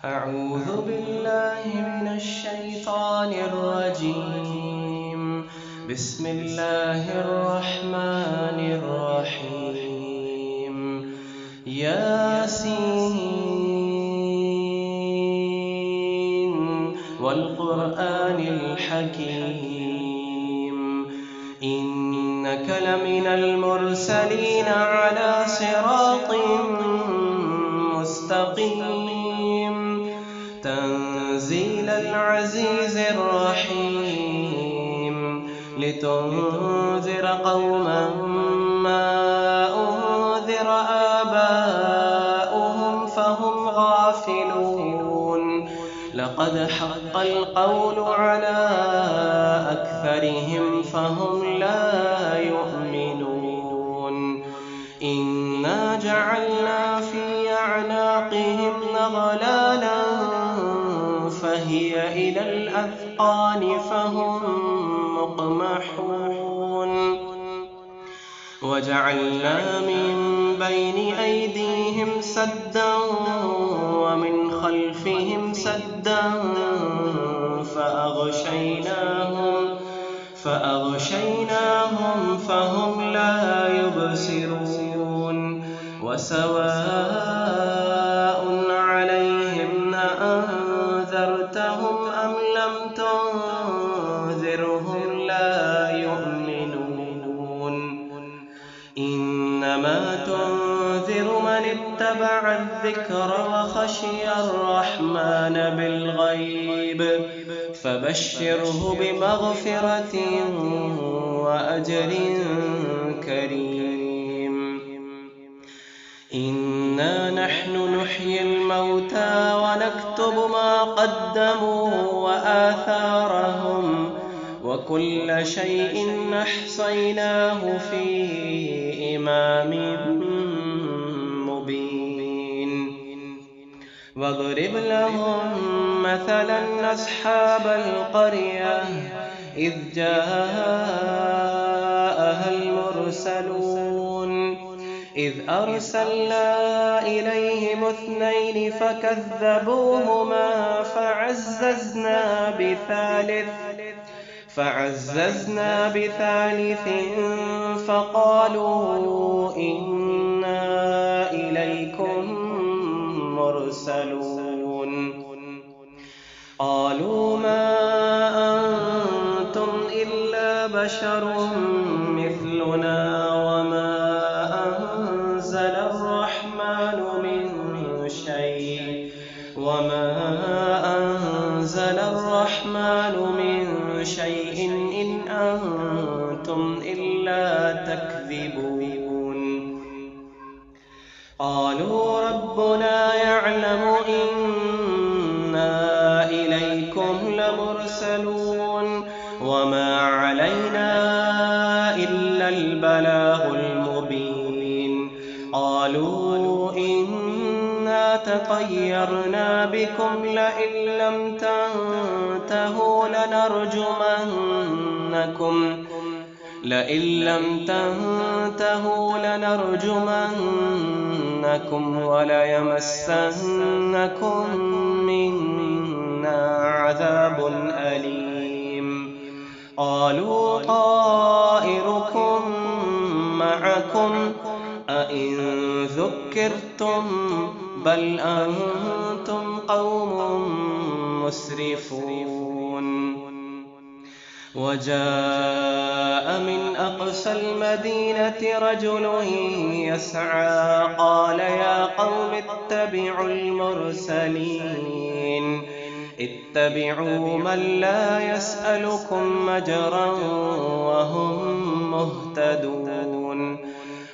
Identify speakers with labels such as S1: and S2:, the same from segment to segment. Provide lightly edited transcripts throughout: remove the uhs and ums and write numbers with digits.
S1: أعوذ بالله من الشيطان الرجيم. بسم الله الرحمن الرحيم. ياسين والقرآن الحكيم. إنك لمن المرسلين على صراط مستقيم. تنزيل العزيز الرحيم. لتنذر قوما ما أنذر آباؤهم فهم غافلون. لقد حق القول على أكثرهم فهم لا يؤمنون. إنا جعلنا في أعناقهم أغلالا فهي إلى الأذقان فهم مقمحون. وجعلنا من بين أيديهم سدا ومن خلفهم سدا فأغشيناهم فهم لا يبصرون. وسواء عليهم أأنذرتهم أم لم تنذرهم لا يؤمنون. إنما تنذر من اتبع الذكر وخشي الرحمن بالغيب فبشره بمغفرة وأجر كريم. إنا نحن نحيي الموتى ونكتب ما قدموا وآثارهم وكل شيء أحصيناه في إمام مبين. واضرب لهم مثلا أصحاب القرية إذ جاءها المرسلون إذ أرسلنا إليهم 2 فكذبوهما فعززنا بثالث فقالوا إنا إليكم مرسلون. قالوا ما أنتم إلا بشر مثلنا وما أنزل الرحمن من شيء إن أنتم إلا تكذبون. قالوا ربنا يعلم إنا إليكم لمرسلون وما علينا إلا البلاغ المبين. قالوا إنا تطيرنا بكم لئن لم تنتهوا لنرجمنكم وليمسنكم منا عذاب أليم. قالوا طائركم معكم أئن ذكرتم بل أنتم قوم مسرفون. وجاء من أقصى المدينة رجل يسعى قال يا قوم اتبعوا من لا يسألكم أجرا وهم مهتدون.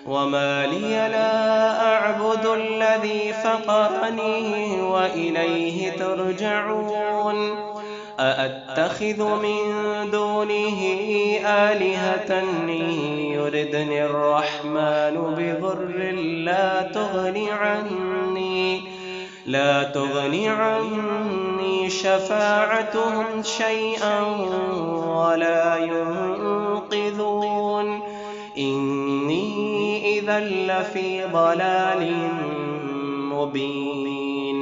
S1: وما لي لا أعبد الذي فطرني وإليه ترجعون. أأتخذ من دونه آلهة يردني الرحمن بضر لا تغني عني شفاعتهم شيئا ولا ينقذون. إني إذا لفي ضلال مبين.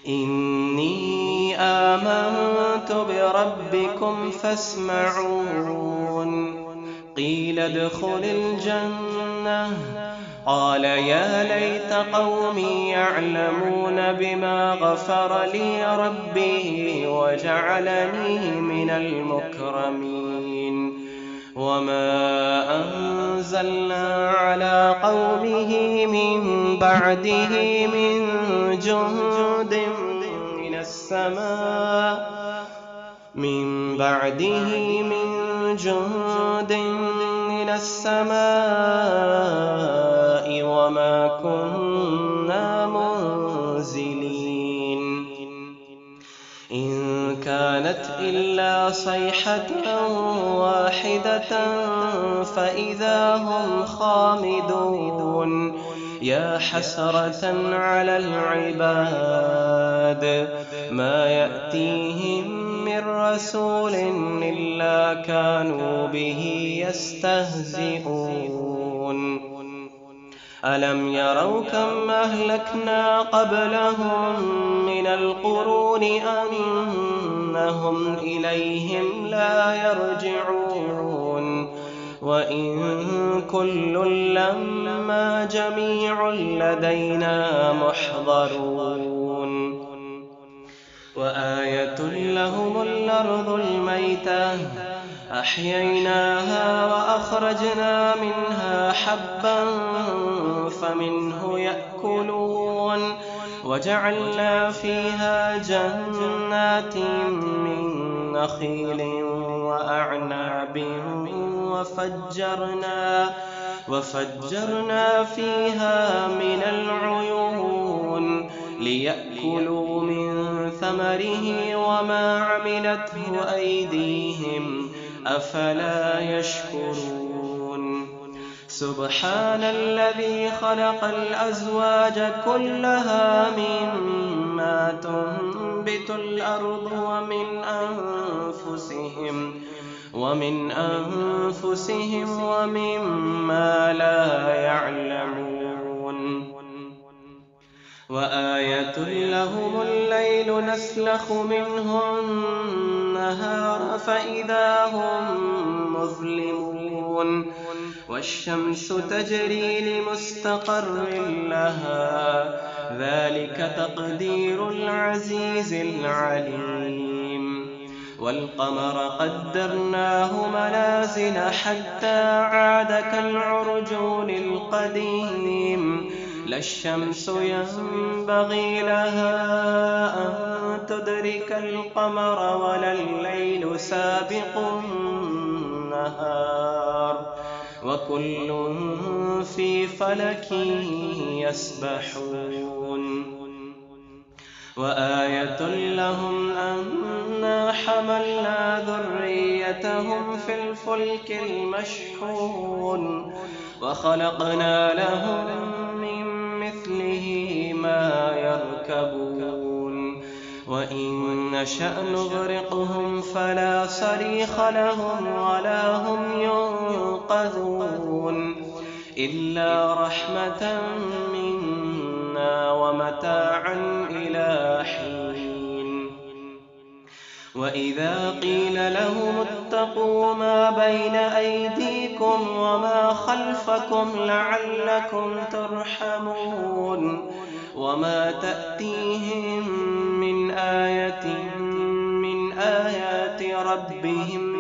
S1: إني آمنت بربكم فاسمعون قيل ادخل الجنة قال يا ليت قومي يعلمون بما غفر لي ربي وجعلني من المكرمين وما أنزلنا على قومه من بعده من جند من السماء وما كنا منزلين إن كانت إلا صيحة واحدة فإذا هم خامدون يا حسرة على العباد ما يأتيهم من رسول إلا كانوا به يستهزئون ألم يروا كم أهلكنا قبلهم من القرون أنهم إليهم لا يرجعون وإن كل لما جميع لدينا محضرون وآية لهم الأرض الميتة أحييناها وأخرجنا منها حبا فمنه يأكلون وجعلنا فيها جنات من نخيل وأعناب وفجرنا فيها من العيون ليأكلوا من ثمره وما عملته أيديهم أفلا يشكرون سبحان الذي خلق الأزواج كلها مما تنبت الأرض ومن أنفسهم ومما لا يعلمون وآية لهم الليل نسلخ منه النهار فإذا هم مظلمون والشمس تجري لمستقر لها ذلك تقدير العزيز العليم والقمر قدرناه منازل حتى عاد كالعرجون القديم لا الشمس ينبغي لها أن تدرك القمر ولا الليل سابق النهار وكل في فلك يسبحون وآية لهم أنا حملنا ذريتهم في الفلك المشحون وخلقنا لهم من مثله ما يركبون وإن نشأ نغرقهم فلا صريخ لهم ولا هم ينقذون إلا رحمة منا ومتاعا إلى حين وإذا قيل لهم اتقوا ما بين أيديكم وما خلفكم لعلكم ترحمون وما تأتيهم من آية من آيات ربهم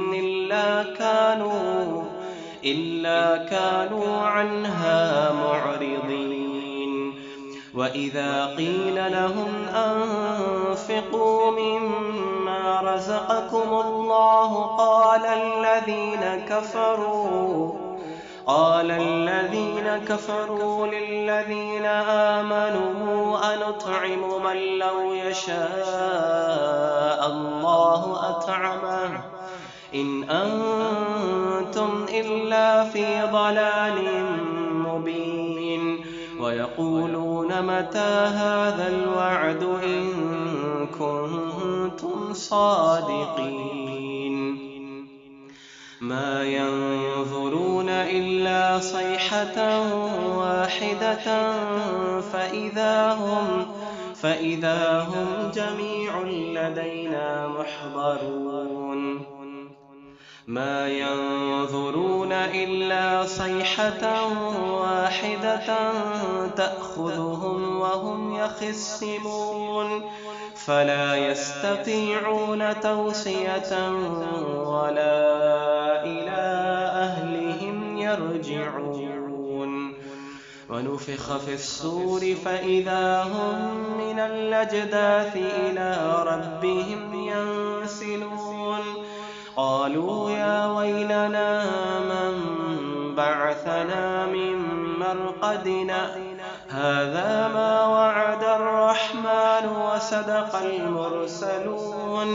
S1: إلا كانوا عنها معرضين وإذا قيل لهم أنفقوا مما رزقكم الله قال الذين كفروا للذين آمنوا أنطعم من لو يشاء الله أطعمه إن أنتم إلا في ضلال مبين ويقولون متى هذا الوعد إن كنتم صادقين ما ينظرون إلا صيحة واحدة فإذا هم جميع لدينا محضرون ما ينظرون إلا صيحة واحدة تأخذهم وهم يخصمون فلا يستطيعون توصية ولا إلى أهلهم يرجعون ونفخ في الصور فإذا هم من الأجداث إلى ربهم ينسلون قالوا يا ويلنا من بعثنا من مرقدنا هذا ما وعد الرحمن وصدق المرسلون